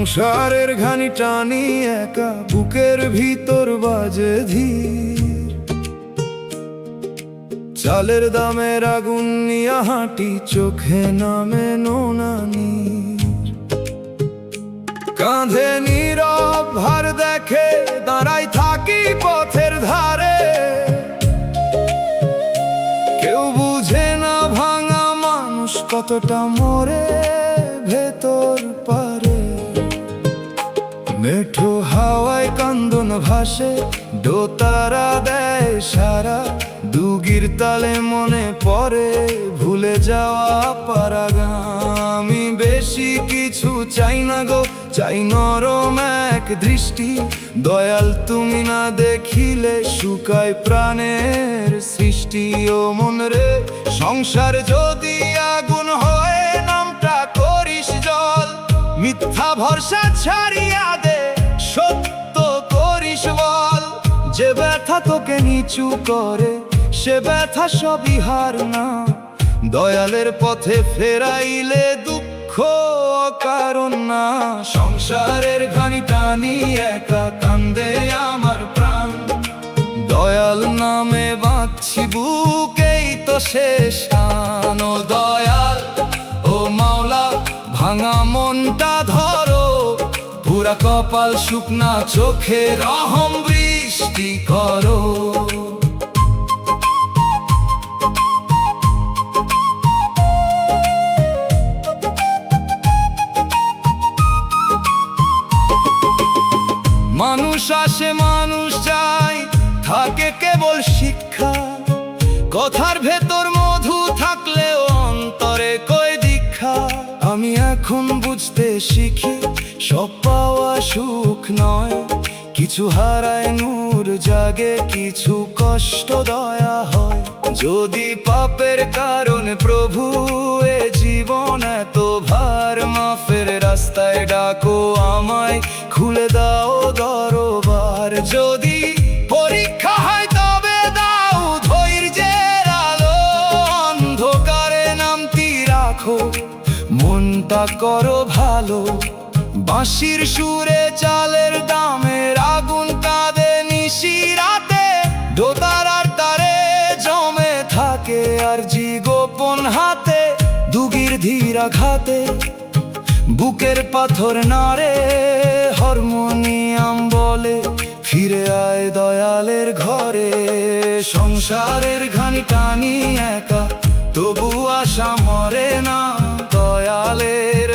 সংসারের ঘানি টানি একা বুকের ভিতর বাজে ধীর, চালের দামের আগুন নিয়া হাঁটি চোখে নামে নোনা নীর। কাঁধে নীরব ভার দেখে দাঁড়াই থাকি পথের ধারে, কেউ বুঝে না ভাঙা মানুষ কতটা মরে ভেতর পারে। মেঠো হাওয়ায় কান্দন ভাসে, দোতারা দেয় সারা, দুগির তালে মনে পড়ে ভুলে যাওয়া পারাগান। আমি বেশি কিছু চাই না গো, চাই নরম এক দৃষ্টি, দয়াল তুমি না দেখিলে শুকায় প্রাণের সৃষ্টি। ও মন রে, সংসার যদি আগুন হয় নামটা করিস জল, মিথ্যা ভরসা ছাড়িয়া দে সত্য করিস বল। যে ব্যথা তোকে নিচু করে সে ব্যথা সবই হার না, দয়ালের পথে ফেরাইলে দুঃখ কারণ না। সংসারের ঘানি টানি একা কান্দে আমার প্রাণ, দয়াল নামে বাঁচছি বুকেই তো শেষ আন। ও দয়াল ও মাওলা, ভাঙা মনটা ধরো, পুরা কপাল শুকনা চোখে রহম বৃষ্টি করো। মানুষ আসে মানুষ যায়, থাকে কেবল শিক্ষা, কথার ভেতর মধু থাকলেও অন্তরে কই দীক্ষা। আমি এখন বুঝতে শিখি সব পাওয়া সুখ নয়, কিছু হারায় নূর জাগে, কিছু কষ্ট দয়া হয়। যদি পাপের কারণে প্রভু এ জীবন এত ভার, মাফের রাস্তায় ডাকো আমায়, খুলে দাও দরবার। যদি পরীক্ষা হয় তবে দাও ধৈর্যের আলো, অন্ধকারে নামতি রাখো মনটা করো ভালো। বাঁশির সুরে চালের দামের আগুন কাঁদে নিশি রাতে, দোতারার তারে জমে থাকে আর জি গোপন হাতে। দুগির ধীর আঘাতে বুকের পাথর নাড়ে, হারমোনিয়াম বলে ফিরে আয় দয়ালের ঘরে। সংসারের ঘানি টানি একা তবু আশা মরে না, দয়ালের